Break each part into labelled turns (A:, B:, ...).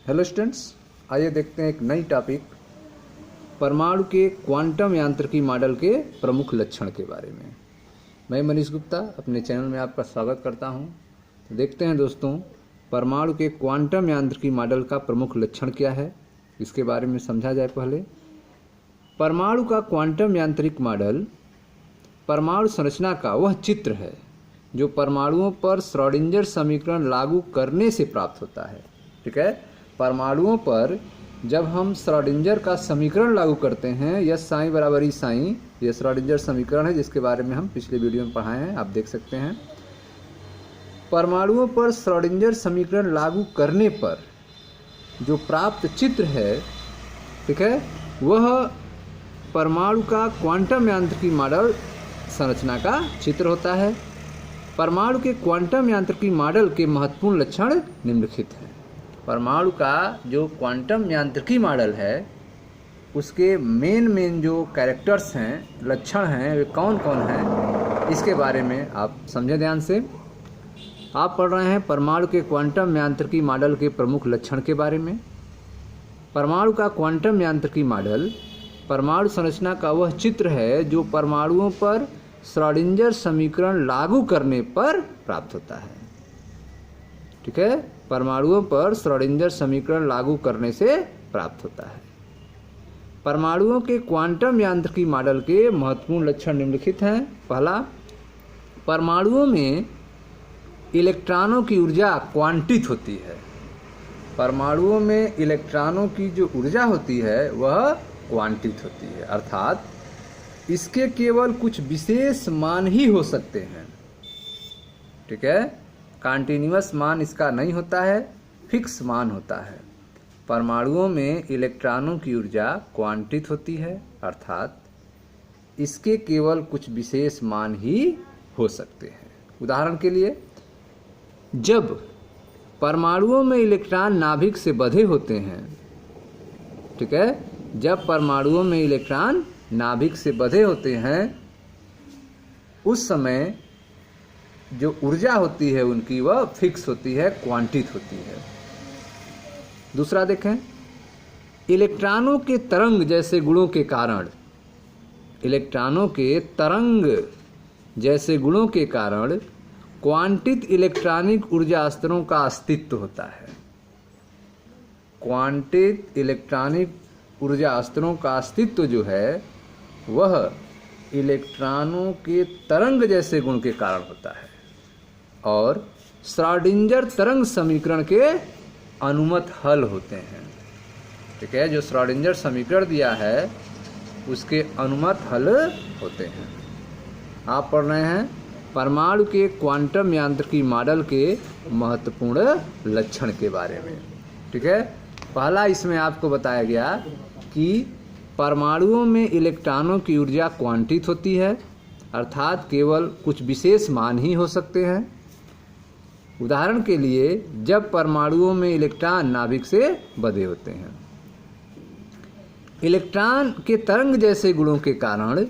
A: Hello students, आइए देखते हैं एक नई टॉपिक परमाणु के क्वांटम यांत्रिकी मॉडल के प्रमुख लक्षण के बारे में। मैं मनीष गुप्ता अपने चैनल में आपका स्वागत करता हूं। तो देखते हैं दोस्तों, परमाणु के क्वांटम यांत्रिकी मॉडल का प्रमुख लक्षण क्या है, इसके बारे में समझा जाए। पहले, परमाणु का क्वांटम यांत्रिक मॉडल परमाणु संरचना का वह चित्र है जो परमाणुओं पर श्रोडिंगर समीकरण लागू करने से प्राप्त होता है। ठीक है, परमाणुओं पर जब हम श्रोडिंगर का समीकरण लागू करते हैं, यस साइन बराबर ई साइन, यह श्रोडिंगर समीकरण है जिसके बारे में हम पिछले वीडियो में पढ़ाए हैं, आप देख सकते हैं। परमाणुओं पर श्रोडिंगर समीकरण लागू करने पर जो प्राप्त चित्र है, ठीक है, वह परमाणु का क्वांटम यांत्रिकी मॉडल संरचना का चित्र होता है। परमाणु के क्वांटम यांत्रिकी मॉडल के महत्वपूर्ण लक्षण निम्नलिखित हैं। परमाणु का जो क्वांटम यांत्रिकी मॉडल है उसके मेन जो कैरेक्टर्स हैं, लक्षण हैं, वे कौन कौन हैं, इसके बारे में आप समझें ध्यान से। आप पढ़ रहे हैं परमाणु के क्वांटम यांत्रिकी मॉडल के प्रमुख लक्षण के बारे में। परमाणु का क्वांटम यांत्रिकी मॉडल परमाणु संरचना का वह चित्र है जो परमाणुओं पर श्रोडिंगर समीकरण लागू करने पर प्राप्त होता है। ठीक है, परमाणुओं पर श्रोडिंगर समीकरण लागू करने से प्राप्त होता है। परमाणुओं के क्वांटम यांत्रिकी मॉडल के महत्वपूर्ण लक्षण निम्नलिखित हैं। पहला, परमाणुओं में इलेक्ट्रॉनों की ऊर्जा क्वांटित होती है। परमाणुओं में इलेक्ट्रॉनों की जो ऊर्जा होती है वह क्वांटित होती है, अर्थात इसके केवल कुछ विशेष मान ही हो सकते हैं। ठीक है, कॉन्टिन्यूअस मान इसका नहीं होता है, फिक्स मान होता है। परमाणुओं में इलेक्ट्रॉनों की ऊर्जा क्वांटित होती है, अर्थात इसके केवल कुछ विशेष मान ही हो सकते हैं। उदाहरण के लिए, जब परमाणुओं में इलेक्ट्रॉन नाभिक से बंधे होते हैं, ठीक है, जब परमाणुओं में इलेक्ट्रॉन नाभिक से बंधे होते हैं, उस समय जो ऊर्जा होती है उनकी वह फिक्स होती है, क्वांटित होती है। दूसरा देखें, इलेक्ट्रॉनों के तरंग जैसे गुणों के कारण, इलेक्ट्रॉनों के तरंग जैसे गुणों के कारण क्वांटित इलेक्ट्रॉनिक ऊर्जा स्तरों का अस्तित्व होता है। क्वांटित इलेक्ट्रॉनिक ऊर्जा स्तरों का अस्तित्व जो है वह इलेक्ट्रॉनों के तरंग जैसे गुण के कारण होता है और श्रोडिंगर तरंग समीकरण के अनुमत हल होते हैं। ठीक है, जो श्रोडिंगर समीकरण दिया है उसके अनुमत हल होते हैं। आप पढ़ रहे हैं परमाणु के क्वांटम यांत्रिकी मॉडल के महत्वपूर्ण लक्षण के बारे में। ठीक है, पहला इसमें आपको बताया गया कि परमाणुओं में इलेक्ट्रॉनों की ऊर्जा क्वांटित होती है, अर्थात केवल कुछ विशेष मान ही हो सकते हैं। उदाहरण के लिए, जब परमाणुओं में इलेक्ट्रॉन नाभिक से बंधे होते हैं, इलेक्ट्रॉन के तरंग जैसे गुणों के कारण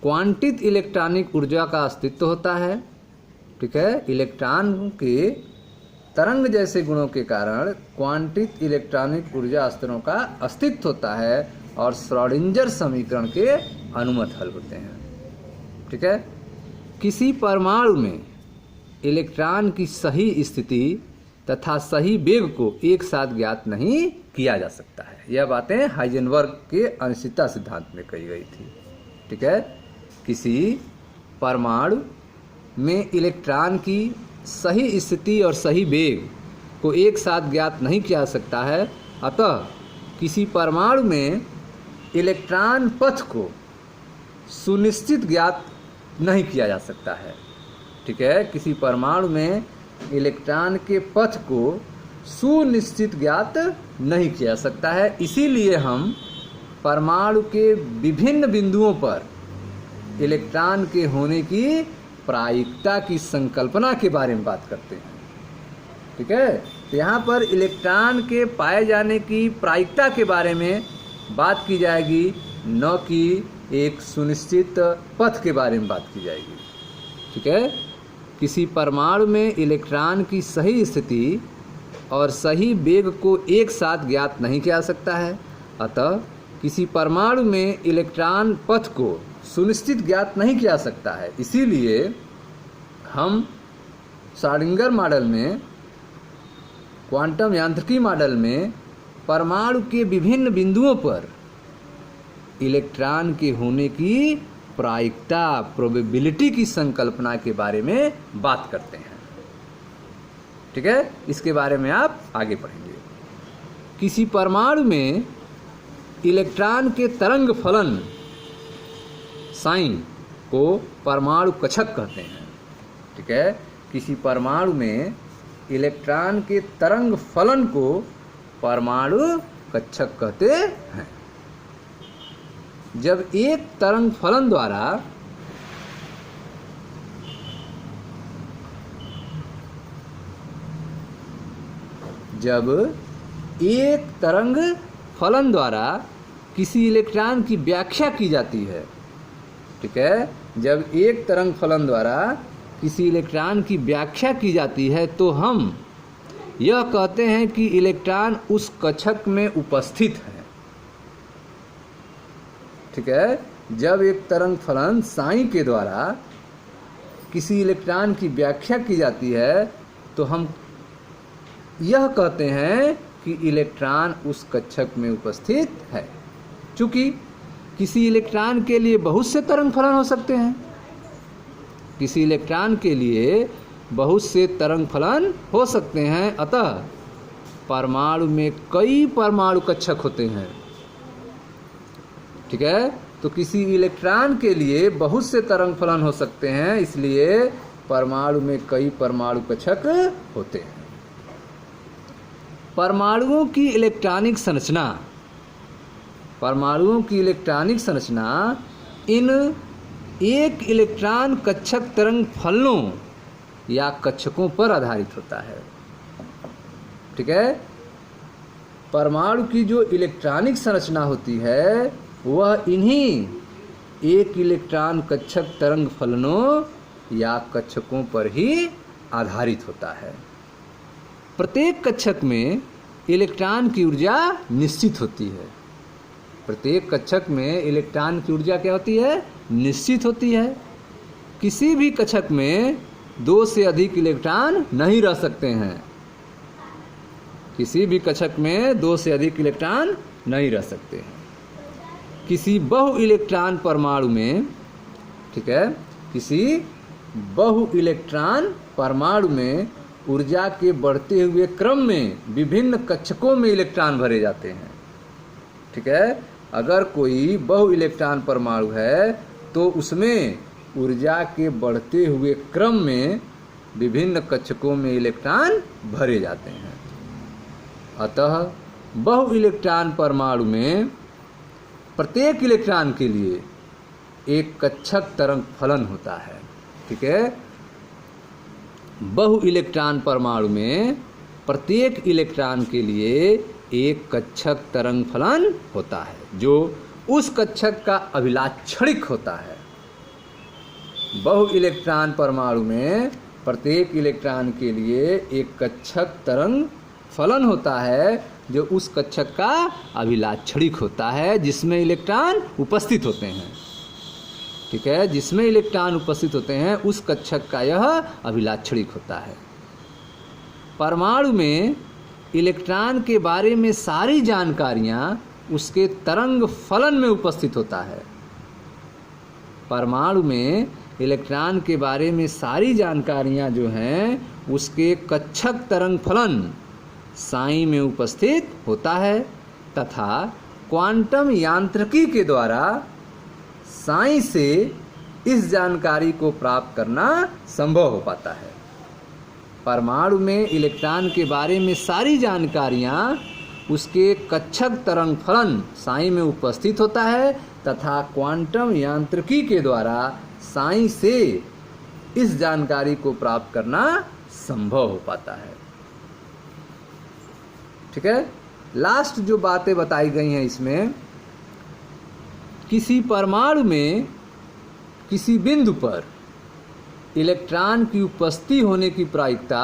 A: क्वांटित इलेक्ट्रॉनिक ऊर्जा का अस्तित्व होता है। ठीक है, इलेक्ट्रॉन के तरंग जैसे गुणों के कारण क्वांटित इलेक्ट्रॉनिक ऊर्जा स्तरों का अस्तित्व होता है और श्रोडिंगर समीकरण के अनुमत हल होते हैं। ठीक है, किसी परमाणु में इलेक्ट्रॉन की सही स्थिति तथा सही वेग को एक साथ ज्ञात नहीं किया जा सकता है। यह बातें हाइजेनबर्ग के अनिश्चितता सिद्धांत में कही गई थी। ठीक है, किसी परमाणु में इलेक्ट्रॉन की सही स्थिति और सही वेग को एक साथ ज्ञात नहीं किया जा सकता है। अतः किसी परमाणु में इलेक्ट्रॉन पथ को सुनिश्चित ज्ञात नहीं किया जा सकता है। ठीक है, किसी परमाणु में इलेक्ट्रॉन के पथ को सुनिश्चित ज्ञात नहीं किया जा सकता है। इसीलिए हम परमाणु के विभिन्न बिंदुओं पर इलेक्ट्रॉन के होने की प्रायिकता की संकल्पना के बारे में बात करते हैं। ठीक है, तो यहाँ पर इलेक्ट्रॉन के पाए जाने की प्रायिकता के बारे में बात की जाएगी, न कि एक सुनिश्चित पथ के बारे में बात की जाएगी। ठीक है, किसी परमाणु में इलेक्ट्रॉन की सही स्थिति और सही वेग को एक साथ ज्ञात नहीं किया जा सकता है। अतः किसी परमाणु में इलेक्ट्रॉन पथ को सुनिश्चित ज्ञात नहीं किया जा सकता है। इसीलिए हम श्रोडिंगर मॉडल में, क्वांटम यांत्रिकी मॉडल में परमाणु के विभिन्न बिंदुओं पर इलेक्ट्रॉन के होने की प्रायिकता, प्रोबेबिलिटी की संकल्पना के बारे में बात करते हैं। ठीक है, इसके बारे में आप आगे पढ़ेंगे। किसी परमाणु में इलेक्ट्रॉन के तरंग फलन साइन को परमाणु कक्षक कहते हैं। ठीक है, किसी परमाणु में इलेक्ट्रॉन के तरंग फलन को परमाणु कक्षक कहते हैं। जब एक तरंग फलन द्वारा किसी इलेक्ट्रॉन की व्याख्या की जाती है, ठीक है, जब एक तरंग फलन द्वारा किसी इलेक्ट्रॉन की व्याख्या की जाती है तो हम यह कहते हैं कि इलेक्ट्रॉन उस कक्षक में उपस्थित है। ठीक है, जब एक तरंग फलन साइन के द्वारा किसी इलेक्ट्रॉन की व्याख्या की जाती है तो हम यह कहते हैं कि इलेक्ट्रॉन उस कक्षक में उपस्थित है। चूँकि किसी इलेक्ट्रॉन के लिए बहुत से तरंग फलन हो सकते हैं, किसी इलेक्ट्रॉन के लिए बहुत से तरंग फलन हो सकते हैं, अतः परमाणु में कई परमाणु कक्षक होते हैं। ठीक है, तो किसी इलेक्ट्रॉन के लिए बहुत से तरंग फलन हो सकते हैं, इसलिए परमाणु में कई परमाणु कक्षक होते हैं। परमाणुओं की इलेक्ट्रॉनिक संरचना, परमाणुओं की इलेक्ट्रॉनिक संरचना इन एक इलेक्ट्रॉन कक्षक तरंग फलनों या कक्षकों पर आधारित होता है। ठीक है, परमाणु की जो इलेक्ट्रॉनिक संरचना होती है वह इन्हीं एक इलेक्ट्रॉन कक्षक तरंग फलनों या कक्षकों पर ही आधारित होता है। प्रत्येक कक्षक में इलेक्ट्रॉन की ऊर्जा निश्चित होती है। प्रत्येक कक्षक में इलेक्ट्रॉन की ऊर्जा क्या होती है? निश्चित होती है। किसी भी कक्षक में 2 से अधिक इलेक्ट्रॉन नहीं रह सकते हैं। किसी भी कक्षक में 2 से अधिक इलेक्ट्रॉन नहीं रह सकते हैं। किसी बहु इलेक्ट्रॉन परमाणु में, ठीक है, किसी बहु इलेक्ट्रॉन परमाणु में ऊर्जा के बढ़ते हुए क्रम में विभिन्न कक्षकों में इलेक्ट्रॉन भरे जाते हैं। ठीक है, अगर कोई बहु इलेक्ट्रॉन परमाणु है तो उसमें ऊर्जा के बढ़ते हुए क्रम में विभिन्न कक्षकों में इलेक्ट्रॉन भरे जाते हैं। अतः बहु इलेक्ट्रॉन परमाणु में प्रत्येक इलेक्ट्रॉन के लिए एक कक्षक तरंग फलन होता है। ठीक है, बहु इलेक्ट्रॉन परमाणु में प्रत्येक इलेक्ट्रॉन के लिए एक कक्षक तरंग फलन होता है जो उस कक्षक का अभिलाक्षणिक होता है। बहु इलेक्ट्रॉन परमाणु में प्रत्येक इलेक्ट्रॉन के लिए एक कक्षक तरंग फलन होता है जो उस कक्षक का अभिलाक्षणिक होता है, जिसमें इलेक्ट्रॉन उपस्थित होते हैं। ठीक है, जिसमें इलेक्ट्रॉन उपस्थित होते हैं उस कक्षक का यह अभिलाक्षणिक होता है। परमाणु में इलेक्ट्रॉन के बारे में सारी जानकारियां उसके तरंग फलन में उपस्थित होता है। परमाणु में इलेक्ट्रॉन के बारे में सारी जानकारियां जो हैं उसके कक्षक तरंग फलन साई में उपस्थित होता है तथा क्वांटम यांत्रिकी के द्वारा साई से इस जानकारी को प्राप्त करना संभव हो पाता है। परमाणु में इलेक्ट्रॉन के बारे में सारी जानकारियां उसके कक्षक तरंग फलन साई में उपस्थित होता है तथा क्वांटम यांत्रिकी के द्वारा साई से इस जानकारी को प्राप्त करना संभव हो पाता है। ठीक है, लास्ट जो बातें बताई गई हैं इसमें, किसी परमाणु में किसी बिंदु पर इलेक्ट्रॉन की उपस्थिति होने की प्रायिकता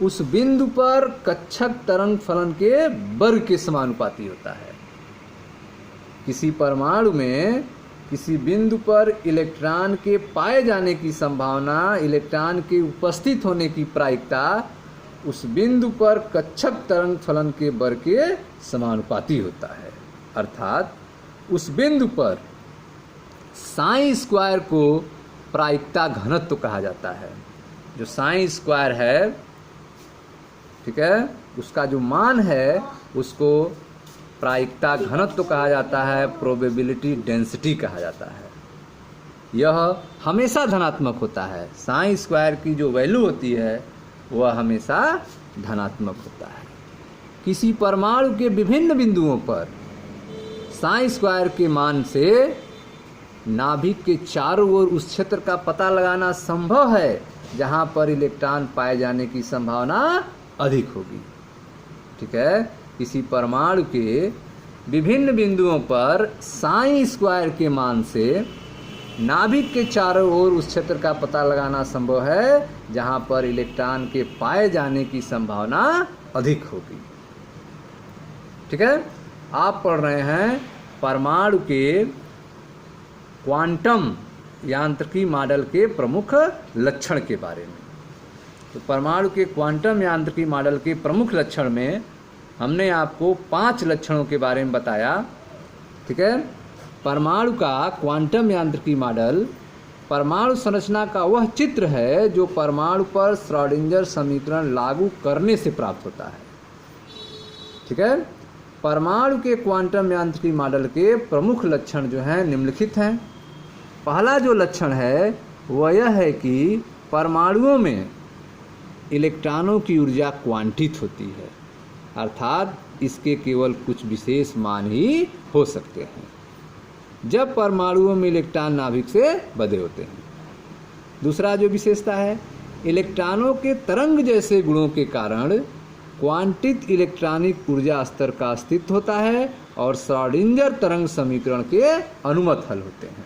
A: उस बिंदु पर कक्षक तरंग फलन के वर्ग के समानुपाती होता है। किसी परमाणु में किसी बिंदु पर इलेक्ट्रॉन के पाए जाने की संभावना, इलेक्ट्रॉन के उपस्थित होने की प्रायिकता उस बिंदु पर कक्षक तरंग फलन के वर्ग के समानुपाती होता है। अर्थात उस बिंदु पर साई स्क्वायर को प्रायिकता घनत्व कहा जाता है। जो साई स्क्वायर है, ठीक है, उसका जो मान है उसको प्रायिकता घनत्व कहा जाता है, प्रोबेबिलिटी डेंसिटी कहा जाता है। यह हमेशा धनात्मक होता है। साई स्क्वायर की जो वैल्यू होती है वह हमेशा धनात्मक होता है। किसी परमाणु के विभिन्न बिंदुओं पर साई स्क्वायर के मान से नाभिक के चारों ओर उस क्षेत्र का पता लगाना संभव है जहां पर इलेक्ट्रॉन पाए जाने की संभावना अधिक होगी। ठीक है, किसी परमाणु के विभिन्न बिंदुओं पर साई स्क्वायर के मान से नाभिक के चारों ओर उस क्षेत्र का पता लगाना संभव है जहां पर इलेक्ट्रॉन के पाए जाने की संभावना अधिक होगी। ठीक है, आप पढ़ रहे हैं परमाणु के क्वांटम यांत्रिकी मॉडल के प्रमुख लक्षण के बारे में। तो परमाणु के क्वांटम यांत्रिकी मॉडल के प्रमुख लक्षण में हमने आपको 5 लक्षणों के बारे में बताया। ठीक है, परमाणु का क्वांटम यांत्रिकी मॉडल परमाणु संरचना का वह चित्र है जो परमाणु पर श्रोडिंगर समीकरण लागू करने से प्राप्त होता है। ठीक है, परमाणु के क्वांटम यांत्रिकी मॉडल के प्रमुख लक्षण जो हैं निम्नलिखित हैं। पहला जो लक्षण है वह यह है कि परमाणुओं में इलेक्ट्रॉनों की ऊर्जा क्वांटित होती है, अर्थात इसके केवल कुछ विशेष मान ही हो सकते हैं जब परमाणुओं में इलेक्ट्रॉन नाभिक से बंधे होते हैं। दूसरा जो विशेषता है, इलेक्ट्रॉनों के तरंग जैसे गुणों के कारण क्वांटित इलेक्ट्रॉनिक ऊर्जा स्तर का अस्तित्व होता है और श्रोडिंगर तरंग समीकरण के अनुमत हल होते हैं।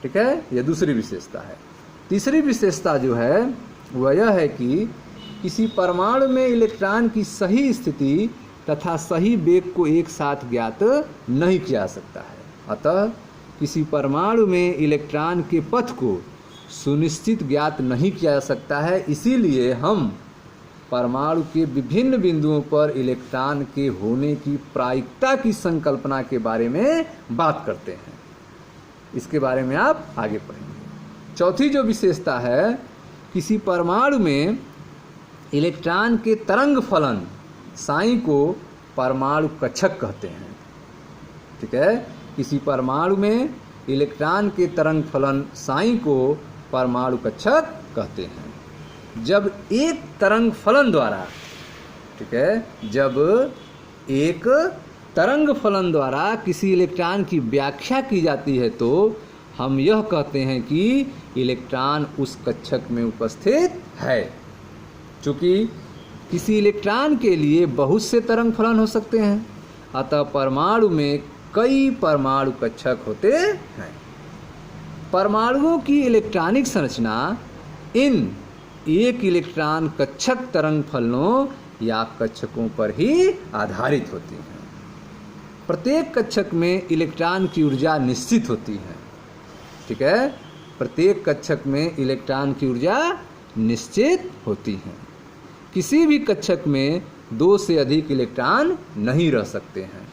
A: ठीक है, यह दूसरी विशेषता है। तीसरी विशेषता जो है वह यह है कि किसी परमाणु में इलेक्ट्रॉन की सही स्थिति तथा सही वेग को एक साथ ज्ञात नहीं किया जा सकता है। अतः किसी परमाणु में इलेक्ट्रॉन के पथ को सुनिश्चित ज्ञात नहीं किया जा सकता है। इसीलिए हम परमाणु के विभिन्न बिंदुओं पर इलेक्ट्रॉन के होने की प्रायिकता की संकल्पना के बारे में बात करते हैं। इसके बारे में आप आगे पढ़ेंगे। चौथी जो विशेषता है, किसी परमाणु में इलेक्ट्रॉन के तरंग फलन साई को परमाणु कक्षक कहते हैं। ठीक है, किसी परमाणु में इलेक्ट्रॉन के तरंग फलन साई को परमाणु कक्षक कहते हैं। जब एक तरंग फलन द्वारा, ठीक है, जब एक तरंग फलन द्वारा किसी इलेक्ट्रॉन की व्याख्या की जाती है तो हम यह कहते हैं कि इलेक्ट्रॉन उस कक्षक में उपस्थित है। चूँकि किसी इलेक्ट्रॉन के लिए बहुत से तरंग फलन हो सकते हैं, अतः परमाणु में कई परमाणु कक्षक होते हैं। परमाणुओं की इलेक्ट्रॉनिक संरचना इन एक इलेक्ट्रॉन कक्षक तरंग फलनों या कक्षकों पर ही आधारित होती है। प्रत्येक कक्षक में इलेक्ट्रॉन की ऊर्जा निश्चित होती है। ठीक है, प्रत्येक कक्षक में इलेक्ट्रॉन की ऊर्जा निश्चित होती है। किसी भी कक्षक में 2 से अधिक इलेक्ट्रॉन नहीं रह सकते हैं।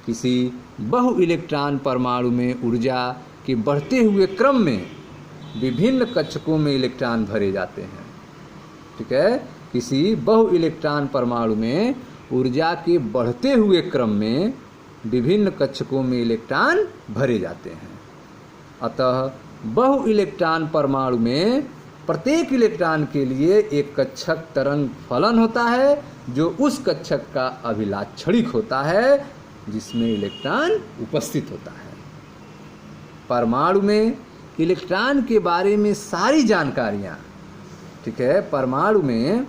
A: किसी बहु इलेक्ट्रॉन परमाणु में ऊर्जा के बढ़ते हुए क्रम में विभिन्न कक्षकों में इलेक्ट्रॉन भरे जाते हैं। ठीक है, किसी बहु इलेक्ट्रॉन परमाणु में ऊर्जा के बढ़ते हुए क्रम में विभिन्न कक्षकों में इलेक्ट्रॉन भरे जाते हैं। अतः बहु इलेक्ट्रॉन परमाणु में प्रत्येक इलेक्ट्रॉन के लिए एक कक्षक तरंग फलन होता है जो उस कक्षक का अभिलाक्षणिक होता है जिसमें इलेक्ट्रॉन उपस्थित होता है। परमाणु में इलेक्ट्रॉन के बारे में सारी जानकारियाँ, ठीक है, परमाणु में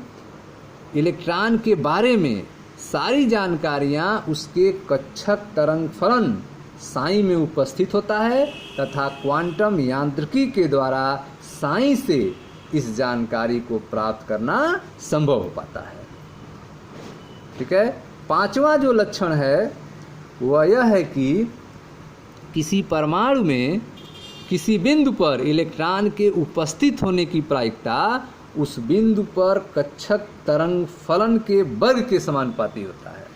A: इलेक्ट्रॉन के बारे में सारी जानकारियाँ उसके कक्षक तरंग फलन साई में उपस्थित होता है तथा क्वांटम यांत्रिकी के द्वारा साई से इस जानकारी को प्राप्त करना संभव हो पाता है। ठीक है। पांचवा जो लक्षण है वह यह है कि किसी परमाणु में किसी बिंदु पर इलेक्ट्रॉन के उपस्थित होने की प्रायिकता उस बिंदु पर कक्षक तरंग फलन के वर्ग के समानुपाती होता है।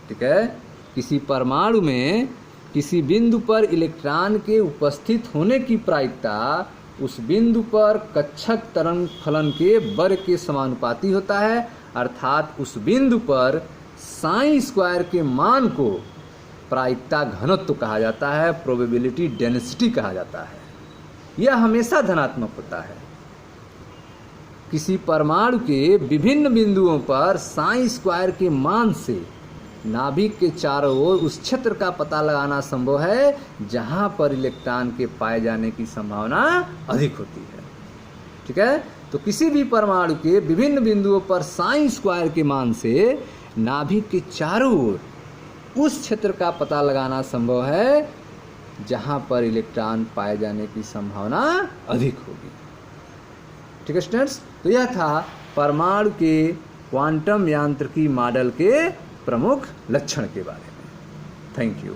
A: ठीक है। किसी परमाणु में किसी बिंदु पर इलेक्ट्रॉन के उपस्थित होने की प्रायिकता उस बिंदु पर कक्षक तरंग फलन के वर्ग के समानुपाती होता है, अर्थात उस बिंदु पर साई स्क्वायर के मान को प्रायिकता घनत्व कहा जाता है, प्रोबेबिलिटी डेंसिटी कहा जाता है। यह हमेशा धनात्मक होता है। किसी परमाणु के विभिन्न बिंदुओं पर साई स्क्वायर के मान से नाभिक के चारों ओर उस क्षेत्र का पता लगाना संभव है जहां पर इलेक्ट्रॉन के पाए जाने की संभावना अधिक होती है। ठीक है। तो किसी भी परमाणु के विभिन्न बिंदुओं पर साई स्क्वायर के मान से नाभिक के चारों ओर उस क्षेत्र का पता लगाना संभव है जहां पर इलेक्ट्रॉन पाए जाने की संभावना अधिक होगी। ठीक है स्टूडेंट्स, तो यह था परमाणु के क्वांटम यांत्रिकी मॉडल के प्रमुख लक्षण के बारे में। Thank you.